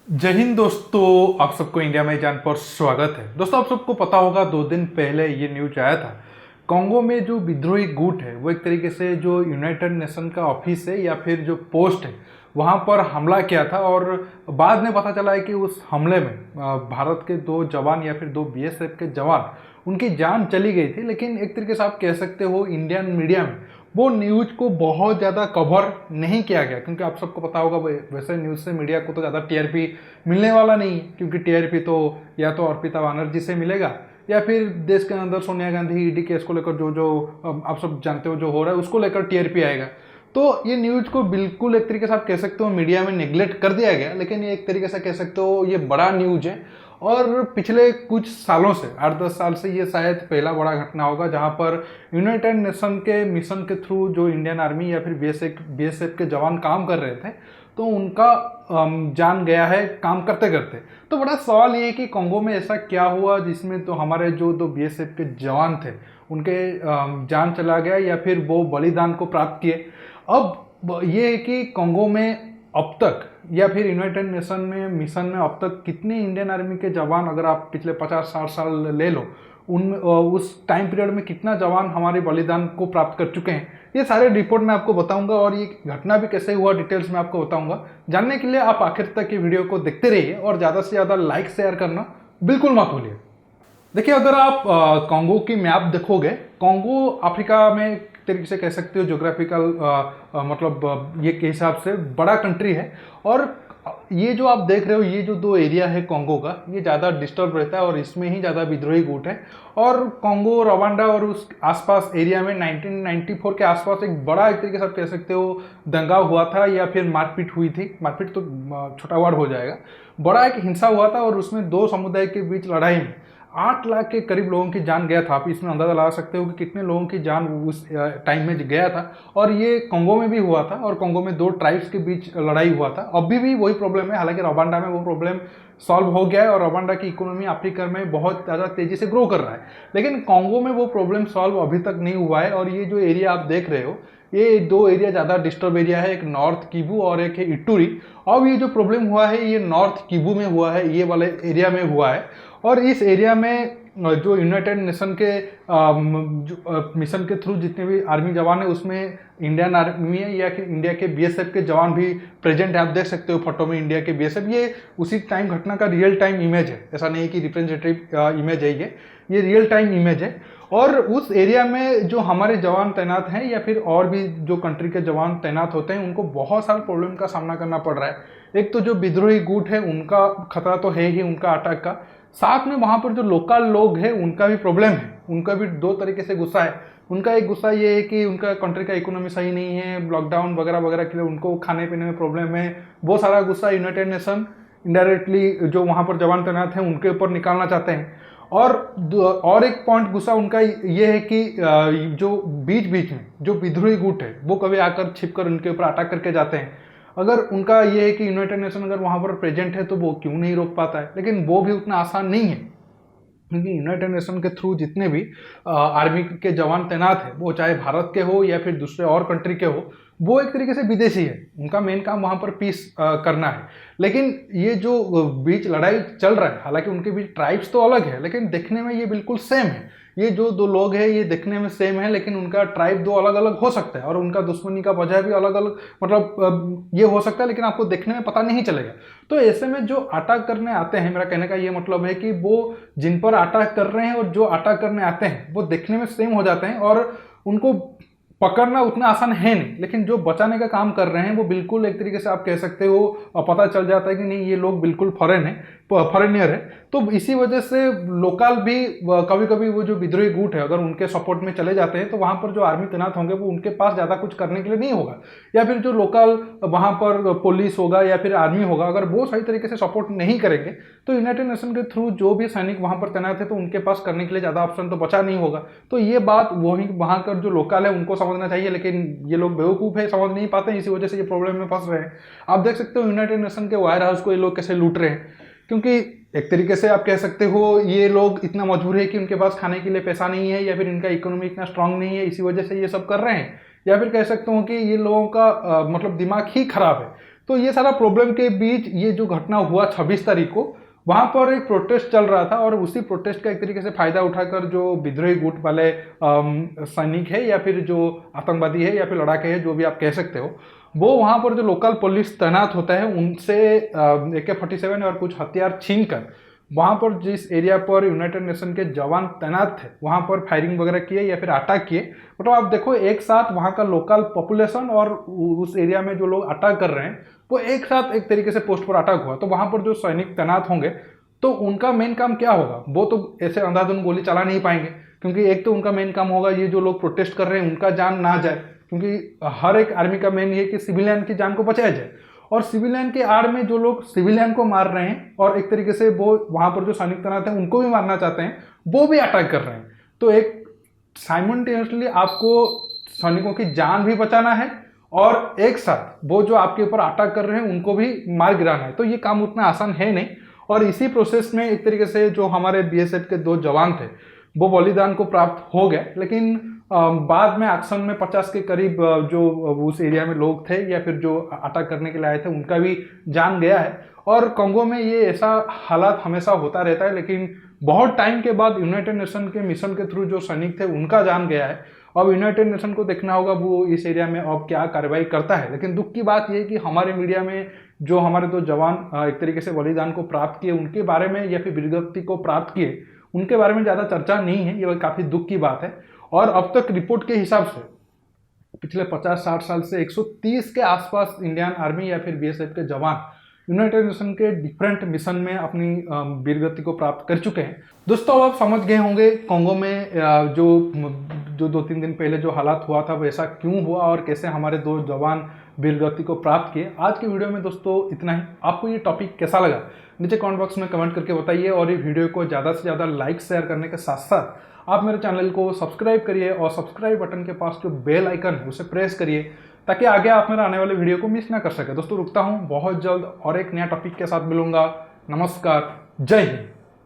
जय हिंद दोस्तों, आप सबको इंडिया में जान पर स्वागत है। दोस्तों, आप सबको पता होगा 2 दिन पहले ये न्यूज आया था। कॉन्गो में जो विद्रोही गुट है वो एक तरीके से जो यूनाइटेड नेशन का ऑफिस है या फिर जो पोस्ट है वहाँ पर हमला किया था और बाद में पता चला है कि उस हमले में भारत के 2 जवान या फिर 2 बीएसएफ के जवान उनकी जान चली गई थी। लेकिन एक तरीके से आप कह सकते हो इंडियन मीडिया में वो न्यूज को बहुत ज़्यादा कवर नहीं किया गया, क्योंकि आप सबको पता होगा वैसे न्यूज़ से मीडिया को तो ज़्यादा टीआरपी मिलने वाला नहीं है, क्योंकि टीआरपी तो या तो अर्पिता बनर्जी से मिलेगा या फिर देश के अंदर सोनिया गांधी ईडी केस को लेकर जो जो आप सब जानते हो जो हो रहा है उसको लेकर टीआरपी आएगा। तो ये न्यूज को बिल्कुल एक तरीके से आप कह सकते हो मीडिया में नेग्लेक्ट कर दिया गया, लेकिन ये एक तरीके से कह सकते हो ये बड़ा न्यूज है। और पिछले कुछ सालों से 8-10 साल से ये शायद पहला बड़ा घटना होगा जहां पर यूनाइटेड नेशन के मिशन के थ्रू जो इंडियन आर्मी या फिर बीएसएफ के जवान काम कर रहे थे तो उनका जान गया है काम करते करते। तो बड़ा सवाल ये है कि कॉन्गो में ऐसा क्या हुआ जिसमें तो हमारे जो 2 बीएसएफ के जवान थे उनके जान चला गया या फिर वो बलिदान को प्राप्त किए। अब ये है कि कॉन्गो में अब तक या फिर यूनाइटेड नेशन में मिशन में अब तक कितने इंडियन आर्मी के जवान, अगर आप पिछले 50-60 साल ले लो, उन उस टाइम पीरियड में कितना जवान हमारे बलिदान को प्राप्त कर चुके हैं, ये सारे रिपोर्ट मैं आपको बताऊंगा और ये घटना भी कैसे हुआ डिटेल्स में आपको बताऊंगा। जानने के लिए आप आखिर तक ये वीडियो को देखते रहिए और ज़्यादा से ज़्यादा लाइक शेयर करना बिल्कुल मत भूलिए। देखिए, अगर आप कॉन्गो की मैप देखोगे, कॉन्गो अफ्रीका में एक तरीके से कह सकते हो जोग्राफिकल मतलब ये के हिसाब से बड़ा कंट्री है। और ये जो आप देख रहे हो ये जो 2 एरिया है कॉन्गो का, ये ज़्यादा डिस्टर्ब रहता है और इसमें ही ज़्यादा विद्रोही गुट है। और कॉन्गो, रवांडा और उस आसपास एरिया में 1994 के आसपास एक बड़ा एक तरीके से आप कह सकते हो दंगा हुआ था या फिर मारपीट हुई थी। मारपीट तो छोटा वर्ड हो जाएगा, बड़ा एक हिंसा हुआ था और उसमें 2 समुदाय के बीच लड़ाई में 8 लाख के करीब लोगों की जान गया था। आप इसमें अंदाजा लगा सकते हो कि कितने लोगों की जान उस टाइम में गया था। और ये कॉन्गो में भी हुआ था और कॉन्गो में 2 ट्राइब्स के बीच लड़ाई हुआ था। अभी भी वही प्रॉब्लम है, हालांकि रवांडा में वो प्रॉब्लम सॉल्व हो गया है और रवांडा की इकोनॉमी अफ्रीका में बहुत ज़्यादा तेजी से ग्रो कर रहा है। लेकिन कॉन्गो में वो प्रॉब्लम सॉल्व अभी तक नहीं हुआ है। और ये जो एरिया आप देख रहे हो, ये 2 एरिया ज़्यादा डिस्टर्ब एरिया है, एक नॉर्थ किबू और एक है इटूरी। अब ये जो प्रॉब्लम हुआ है ये नॉर्थ किबू में हुआ है, ये वाले एरिया में हुआ है। और इस एरिया में जो यूनाइटेड नेशन के मिशन के थ्रू जितने भी आर्मी जवान है उसमें इंडियन आर्मी है या कि इंडिया के बीएसएफ के जवान भी प्रेजेंट है। आप देख सकते हो फोटो में इंडिया के बीएसएफ, ये उसी टाइम घटना का रियल टाइम इमेज है, ऐसा नहीं है कि रिप्रेजेंटेटिव इमेज है, ये रियल टाइम इमेज है। और उस एरिया में जो हमारे जवान तैनात हैं या फिर और भी जो कंट्री के जवान तैनात होते हैं उनको बहुत सारे प्रॉब्लम का सामना करना पड़ रहा है। एक तो जो विद्रोही गुट है उनका खतरा तो है ही, उनका अटैक का, साथ में वहाँ पर जो लोकल लोग हैं उनका भी प्रॉब्लम है, उनका भी 2 तरीके से गुस्सा है। उनका एक गुस्सा ये है कि उनका कंट्री का इकोनॉमी सही नहीं है, लॉकडाउन वगैरह वगैरह के लिए उनको खाने पीने में प्रॉब्लम है। वो सारा गुस्सा यूनाइटेड नेशन इनडायरेक्टली जो वहाँ पर जवान तैनात हैं उनके ऊपर निकालना चाहते हैं। और एक पॉइंट गुस्सा उनका ये है कि जो बीच बीच में जो विद्रोही गुट है वो कभी आकर छिपकर उनके ऊपर अटैक करके जाते हैं। अगर उनका ये है कि यूनाइटेड नेशन अगर वहाँ पर प्रेजेंट है तो वो क्यों नहीं रोक पाता है, लेकिन वो भी उतना आसान नहीं है, क्योंकि यूनाइटेड नेशन के थ्रू जितने भी आर्मी के जवान तैनात है वो चाहे भारत के हो या फिर दूसरे और कंट्री के हो, वो एक तरीके से विदेशी है, उनका मेन काम वहाँ पर पीस करना है। लेकिन ये जो बीच लड़ाई चल रहा है, हालांकि उनके बीच ट्राइब्स तो अलग है लेकिन देखने में ये बिल्कुल सेम है। ये जो 2 लोग हैं ये देखने में सेम है लेकिन उनका ट्राइब 2 अलग अलग हो सकता है और उनका दुश्मनी का वजह भी अलग अलग मतलब ये हो सकता है, लेकिन आपको देखने में पता नहीं चलेगा। तो ऐसे में जो अटैक करने आते हैं, मेरा कहने का ये मतलब है कि वो जिन पर अटैक कर रहे हैं और जो अटैक करने आते हैं वो देखने में सेम हो जाते हैं और उनको पकड़ना उतना आसान है नहीं, लेकिन जो बचाने का काम कर रहे हैं वो बिल्कुल एक तरीके से आप कह सकते हो पता चल जाता है कि नहीं ये लोग बिल्कुल फॉरेनियर है। तो इसी वजह से लोकल भी कभी कभी वो जो विद्रोही गुट है अगर उनके सपोर्ट में चले जाते हैं तो वहाँ पर जो आर्मी तैनात होंगे वो उनके पास ज़्यादा कुछ करने के लिए नहीं होगा, या फिर जो लोकल वहाँ पर पुलिस होगा या फिर आर्मी होगा अगर वो सही तरीके से सपोर्ट नहीं करेंगे तो यूनाइटेड नेशन के थ्रू जो भी सैनिक वहाँ पर तैनात है तो उनके पास करने के लिए ज़्यादा ऑप्शन तो बचा नहीं होगा। तो ये बात वही वहाँ का जो लोकल है उनको समझना चाहिए, लेकिन ये लोग बेवकूफ़ है, समझ नहीं पाते हैं, इसी वजह से ये प्रॉब्लम में फंस रहे हैं। आप देख सकते हो यूनाइटेड नेशन के वायर हाउस को ये लोग कैसे लूट रहे हैं, क्योंकि एक तरीके से आप कह सकते हो ये लोग इतना मजबूर है कि उनके पास खाने के लिए पैसा नहीं है या फिर इनका इकोनॉमी इतना स्ट्रांग नहीं है, इसी वजह से ये सब कर रहे हैं। या फिर कह सकता हूँ कि ये लोगों का मतलब दिमाग ही खराब है। तो ये सारा प्रॉब्लम के बीच ये जो घटना हुआ 26 तारीख को, वहां पर एक प्रोटेस्ट चल रहा था और उसी प्रोटेस्ट का एक तरीके से फायदा उठाकर जो विद्रोही गुट वाले सैनिक है या फिर जो आतंकवादी है या फिर लड़ाके है, जो भी आप कह सकते हो, वो वहां पर जो लोकल पुलिस तैनात होता है उनसे AK-47 और कुछ हथियार छीन कर वहां पर जिस एरिया पर यूनाइटेड नेशन के जवान तैनात थे वहां पर फायरिंग वगैरह किए या फिर अटैक किए। मतलब आप देखो, एक साथ वहां का लोकल पॉपुलेशन और उस एरिया में जो लोग अटैक कर रहे हैं वो एक साथ एक तरीके से पोस्ट पर अटैक हुआ। तो वहां पर जो सैनिक तैनात होंगे तो उनका मेन काम क्या होगा? वो तो ऐसे अंधाधुंध गोली चला नहीं पाएंगे, क्योंकि एक तो उनका मेन काम होगा ये जो लोग प्रोटेस्ट कर रहे हैं उनका जान ना जाए, क्योंकि हर एक आर्मी का मेन ये कि सिविलियन की जान को बचाया जाए। और सिविलियन के आड़ में जो लोग सिविलियन को मार रहे हैं और एक तरीके से वो वहां पर जो सैनिक तैनात हैं उनको भी मारना चाहते हैं, वो भी अटैक कर रहे हैं। तो एक साइमल्टेनियसली आपको सैनिकों की जान भी बचाना है और एक साथ वो जो आपके ऊपर अटैक कर रहे हैं उनको भी मार गिराना है। तो ये काम उतना आसान है नहीं। और इसी प्रोसेस में एक तरीके से जो हमारे BSF के 2 जवान थे वो बलिदान को प्राप्त हो गए, लेकिन बाद में एक्शन में 50 के करीब जो उस एरिया में लोग थे या फिर जो अटैक करने के लिए आए थे उनका भी जान गया है। और कांगो में ये ऐसा हालात हमेशा होता रहता है, लेकिन बहुत टाइम के बाद यूनाइटेड नेशन के मिशन के थ्रू जो सैनिक थे उनका जान गया है। अब यूनाइटेड नेशन को देखना होगा वो इस एरिया में अब क्या कार्रवाई करता है। लेकिन दुख की बात यह है कि हमारे मीडिया में जो हमारे 2 जवान एक तरीके से बलिदान को प्राप्त किए उनके बारे में या फिर वीरगति को प्राप्त किए उनके बारे में ज़्यादा चर्चा नहीं है। ये काफ़ी दुख की बात है। और अब तक रिपोर्ट के हिसाब से पिछले 50-60 साल से 130 के आसपास इंडियन आर्मी या फिर BSF के जवान यूनाइटेड नेशन के डिफरेंट मिशन में अपनी वीरगति को प्राप्त कर चुके हैं। दोस्तों, आप समझ गए होंगे कांगो में जो 2-3 दिन पहले जो हालात हुआ था वो ऐसा क्यों हुआ और कैसे हमारे 2 जवान वीरगति को प्राप्त किए। आज की वीडियो में दोस्तों इतना ही। आपको ये टॉपिक कैसा लगा नीचे कमेंट बॉक्स में कमेंट करके बताइए और ये वीडियो को ज़्यादा से ज़्यादा लाइक शेयर करने के साथ साथ आप मेरे चैनल को सब्सक्राइब करिए और सब्सक्राइब बटन के पास जो बेल आइकन है उसे प्रेस करिए ताकि आगे आप मेरे आने वाले वीडियो को मिस ना कर सके। दोस्तों रुकता हूँ, बहुत जल्द और एक नया टॉपिक के साथ मिलूंगा। नमस्कार, जय हिंद।